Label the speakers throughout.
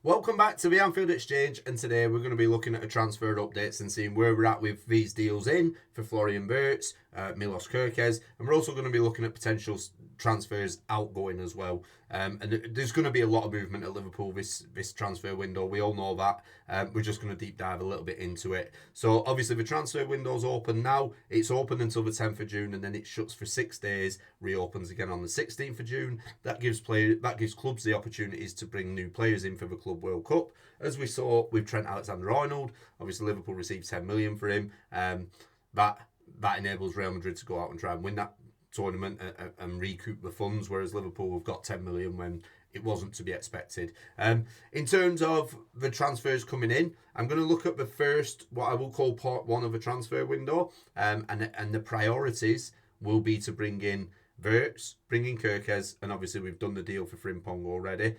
Speaker 1: Welcome back to the Anfield Exchange, and today we're going to be looking at a transfer updates and seeing where we're at with these deals in for Florian Wirtz, Milos Kerkez, and we're also going to be looking at potential transfers outgoing as well. And there's going to be a lot of movement at Liverpool this transfer window. We all know that. We're just going to deep dive a little bit into it. So obviously the transfer window's open now. It's open until the 10th of June, and then it shuts for 6 days. Reopens again on the 16th of June. That gives clubs the opportunities to bring new players in for the Club World Cup, as we saw with Trent Alexander-Arnold. Obviously Liverpool received 10 million for him. That enables Real Madrid to go out and try and win that tournament and recoup the funds, whereas Liverpool have got 10 million when it wasn't to be expected. In terms of the transfers coming in, I'm going to look at the first, what I will call part one of the transfer window, and the priorities will be to bring in Wirtz, bring in Kerkez, and obviously we've done the deal for Frimpong already.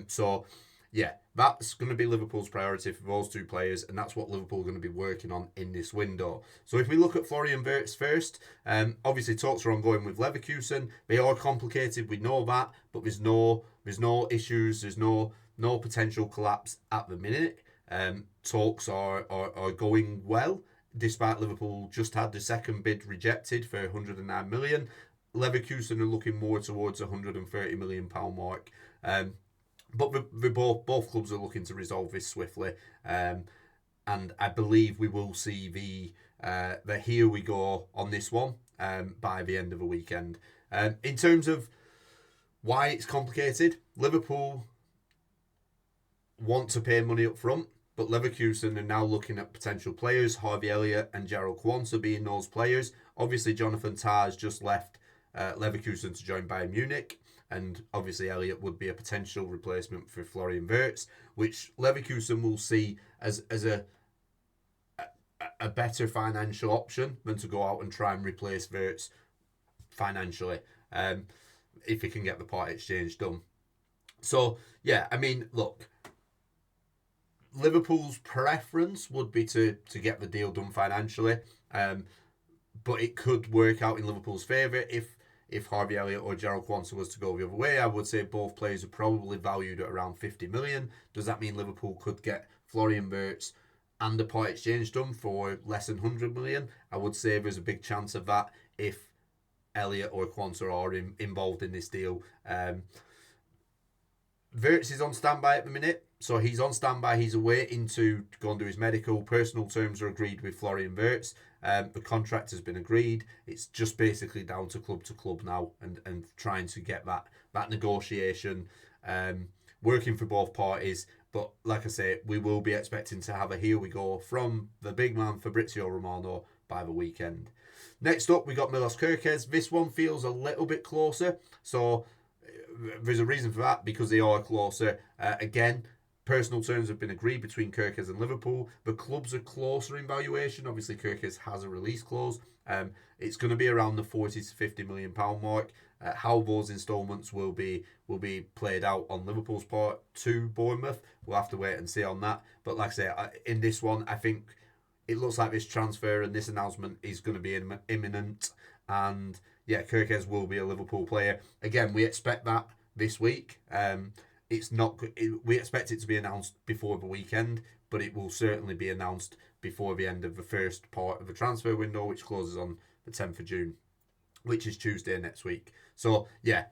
Speaker 1: So yeah, that's going to be Liverpool's priority for those two players, and that's what Liverpool are going to be working on in this window. So if we look at Florian Wirtz first, obviously talks are ongoing with Leverkusen. They are complicated, we know that, but there's no issues, there's no potential collapse at the minute. Talks are going well, despite Liverpool just had the second bid rejected for 109 million. Leverkusen are looking more towards £130 million mark. But both clubs are looking to resolve this swiftly, and I believe we will see the here we go on this one by the end of the weekend. In terms of why it's complicated, Liverpool want to pay money up front, but Leverkusen are now looking at potential players, Harvey Elliott and Gerald Quansah being those players. Obviously, Jonathan Tah has just left Leverkusen to join Bayern Munich. And obviously Elliott would be a potential replacement for Florian Wirtz, which Leverkusen will see as a better financial option than to go out and try and replace Wirtz financially, if he can get the part exchange done. So yeah, I mean, look, Liverpool's preference would be to get the deal done financially, but it could work out in Liverpool's favour if Harvey Elliott or Gerald Quansah was to go the other way. I would say both players are probably valued at around 50 million. Does that mean Liverpool could get Florian Wirtz and the part exchange done for less than 100 million? I would say there's a big chance of that if Elliott or Quansah are involved in this deal. Wirtz is on standby at the minute, so he's on standby. He's awaiting to go and do his medical. Personal terms are agreed with Florian Wirtz. The contract has been agreed. It's just basically down to club now and trying to get that negotiation working for both parties. But like I say, we will be expecting to have a here we go from the big man Fabrizio Romano by the weekend. Next up, we got Milos Kerkez. This one feels a little bit closer. So there's a reason for that, because they are closer. Again, personal terms have been agreed between Kerkez and Liverpool. The clubs are closer in valuation. Obviously, Kerkez has a release clause. It's going to be around the 40 to 50 million pound mark. How those instalments will be played out on Liverpool's part to Bournemouth, we'll have to wait and see on that. But like I say, in this one, I think it looks like this transfer and this announcement is going to be imminent. And yeah, Kerkez will be a Liverpool player. Again, we expect that this week. We expect it to be announced before the weekend, but it will certainly be announced before the end of the first part of the transfer window, which closes on the 10th of June, which is Tuesday next week. So yeah,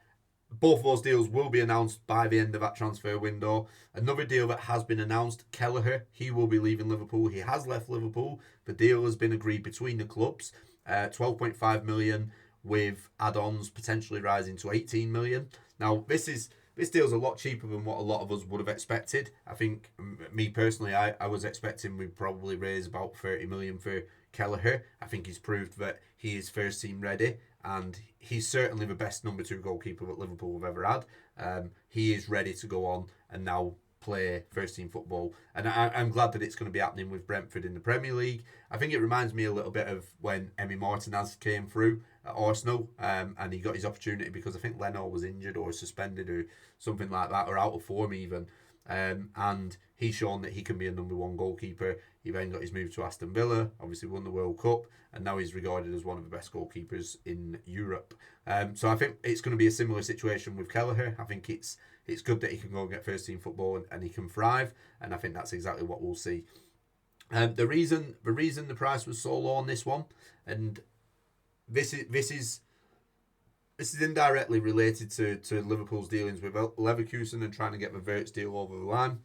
Speaker 1: both of those deals will be announced by the end of that transfer window. Another deal that has been announced, Kelleher, he will be leaving Liverpool. He has left Liverpool. The deal has been agreed between the clubs. 12.5 million with add-ons potentially rising to 18 million. Now, this deal's a lot cheaper than what a lot of us would have expected. I think, me personally, I was expecting we'd probably raise about 30 million for Kelleher. I think he's proved that he is first team ready, and he's certainly the best number 2 goalkeeper that Liverpool have ever had. He is ready to go on and now play first team football, and I'm glad that it's going to be happening with Brentford in the Premier League. I think it reminds me a little bit of when Emi Martinez came through at Arsenal, and he got his opportunity because I think Leno was injured or suspended or something like that, or out of form even, and he's shown that he can be a number 1 goalkeeper. He then got his move to Aston Villa, obviously won the World Cup, and now he's regarded as one of the best goalkeepers in Europe. So I think it's going to be a similar situation with Kelleher. I think it's good that he can go and get first team football and he can thrive, and I think that's exactly what we'll see. The reason the price was so low on this one, and this is indirectly related to Liverpool's dealings with Leverkusen and trying to get the Wirtz deal over the line.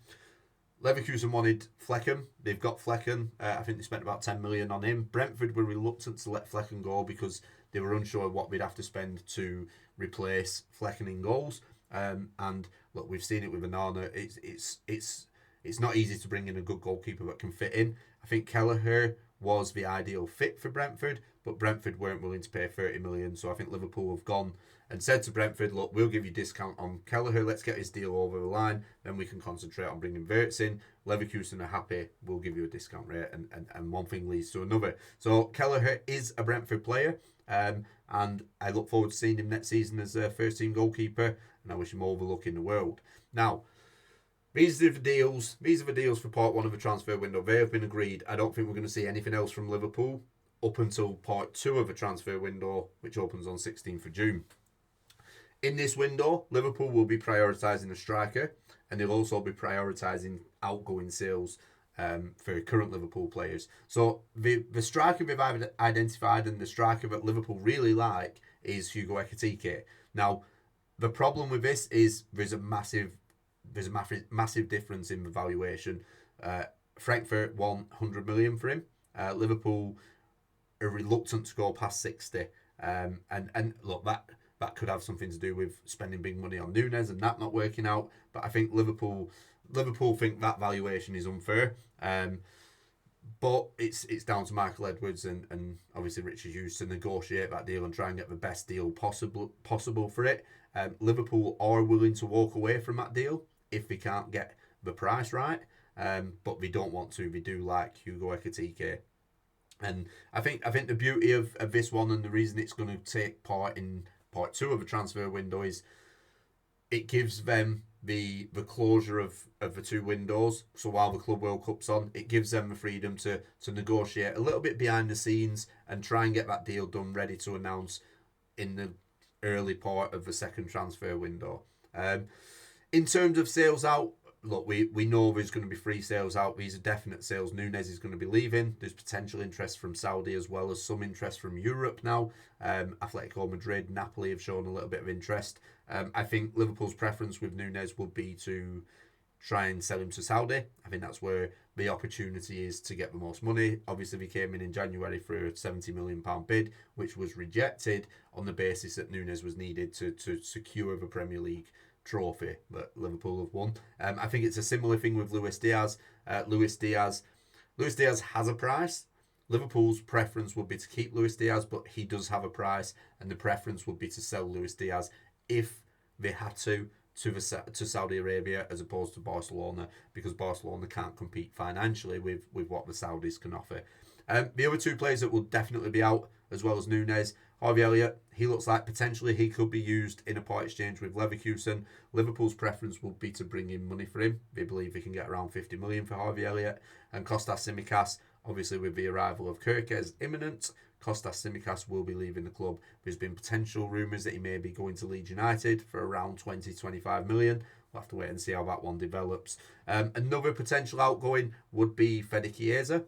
Speaker 1: Leverkusen wanted Flecken. They've got Flecken. I think they spent about 10 million on him. Brentford were reluctant to let Flecken go because they were unsure what we'd have to spend to replace Flecken in goals. And look, we've seen it with Onana. It's not easy to bring in a good goalkeeper that can fit in. I think Kelleher was the ideal fit for Brentford, but Brentford weren't willing to pay 30 million. So I think Liverpool have gone and said to Brentford, look, we'll give you a discount on Kelleher. Let's get his deal over the line. Then we can concentrate on bringing Wirtz in. Leverkusen are happy. We'll give you a discount rate. And one thing leads to another. So Kelleher is a Brentford player. And I look forward to seeing him next season as a first team goalkeeper. And I wish him all the luck in the world. Now, these are the deals. These are the deals for part one of the transfer window. They have been agreed. I don't think we're going to see anything else from Liverpool up until part two of the transfer window, which opens on 16th of June. In this window, Liverpool will be prioritising a striker, and they'll also be prioritising outgoing sales for current Liverpool players. So the striker they've identified and the striker that Liverpool really like is Hugo Ekitike. Now, the problem with this is there's a massive difference in the valuation. Frankfurt want 100 million for him. Liverpool are reluctant to go past 60. And look, that could have something to do with spending big money on Nunez and that not working out. But I think Liverpool think that valuation is unfair. But it's down to Michael Edwards and obviously Richard Hughes to negotiate that deal and try and get the best deal possible for it. Liverpool are willing to walk away from that deal if they can't get the price right. But they don't want to. They do like Hugo Ekitike. And I think the beauty of this one and the reason it's going to take part in part two of the transfer window is it gives them the closure of the two windows. So while the Club World Cup's on, it gives them the freedom to negotiate a little bit behind the scenes and try and get that deal done, ready to announce in the early part of the second transfer window. In terms of sales out, look, we know there's going to be free sales out. These are definite sales. Nunez is going to be leaving. There's potential interest from Saudi as well as some interest from Europe now. Atletico Madrid, Napoli have shown a little bit of interest. I think Liverpool's preference with Nunez would be to try and sell him to Saudi. I think that's where the opportunity is to get the most money. Obviously, we came in January for a £70 million bid, which was rejected on the basis that Nunez was needed to secure the Premier League trophy that Liverpool have won. I think it's a similar thing with Luis Diaz. Luis Diaz has a price. Liverpool's preference would be to keep Luis Diaz, but he does have a price, and the preference would be to sell Luis Diaz if they had to Saudi Arabia as opposed to Barcelona, because Barcelona can't compete financially with what the Saudis can offer. The other two players that will definitely be out, as well as Nunez, Harvey Elliott, he looks like potentially he could be used in a part exchange with Leverkusen. Liverpool's preference would be to bring in money for him. They believe they can get around 50 million for Harvey Elliott. And Kostas Tsimikas, obviously with the arrival of Kerkez imminent, Kostas Tsimikas will be leaving the club. There's been potential rumours that he may be going to Leeds United for around 20-25 million. We'll have to wait and see how that one develops. Another potential outgoing would be Fede Chiesa.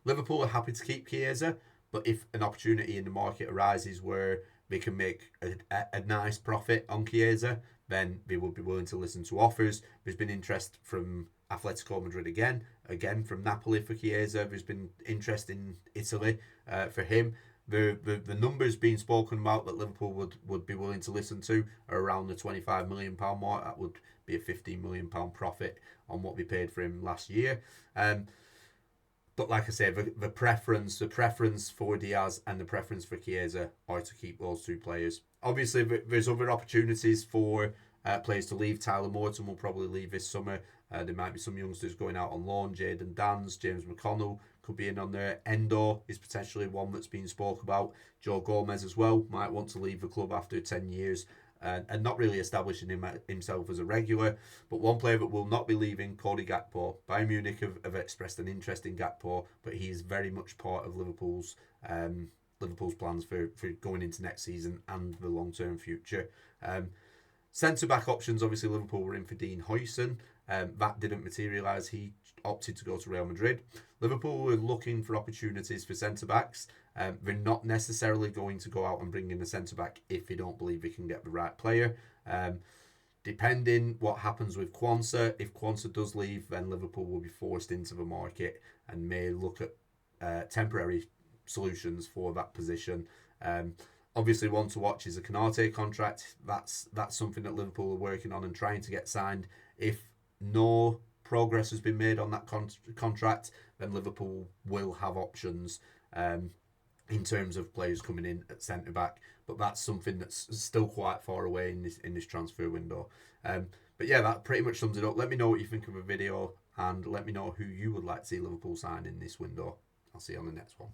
Speaker 1: Liverpool are happy to keep Chiesa, but if an opportunity in the market arises where they can make a nice profit on Chiesa, then they would be willing to listen to offers. There's been interest from Atletico Madrid again from Napoli for Chiesa. There's been interest in Italy for him. The numbers being spoken about that Liverpool would be willing to listen to are around the £25 million mark. That would be a £15 million profit on what we paid for him last year. But like I say, the preference for Diaz and the preference for Chiesa are to keep those two players. Obviously, there's other opportunities for players to leave. Tyler Morton will probably leave this summer. There might be some youngsters going out on loan. Jadon Dans, James McConnell could be in on there. Endo is potentially one that's been spoke about. Joe Gomez as well might want to leave the club after 10 years. And not really establishing himself as a regular. But one player that will not be leaving, Cody Gakpo. Bayern Munich have expressed an interest in Gakpo, but he is very much part of Liverpool's plans for going into next season and the long-term future. Centre-back options, obviously Liverpool were in for Dean Huijsen. That didn't materialise. He opted to go to Real Madrid. Liverpool were looking for opportunities for centre-backs. They're not necessarily going to go out and bring in a centre-back if they don't believe they can get the right player. Depending what happens with Quansah, if Quansah does leave, then Liverpool will be forced into the market and may look at temporary solutions for that position. Obviously, one to watch is a Konate contract. That's something that Liverpool are working on and trying to get signed. If no progress has been made on that contract, then Liverpool will have options in terms of players coming in at centre back. But that's something that's still quite far away in this transfer window. But yeah, that pretty much sums it up. Let me know what you think of the video, and let me know who you would like to see Liverpool sign in this window. I'll see you on the next one.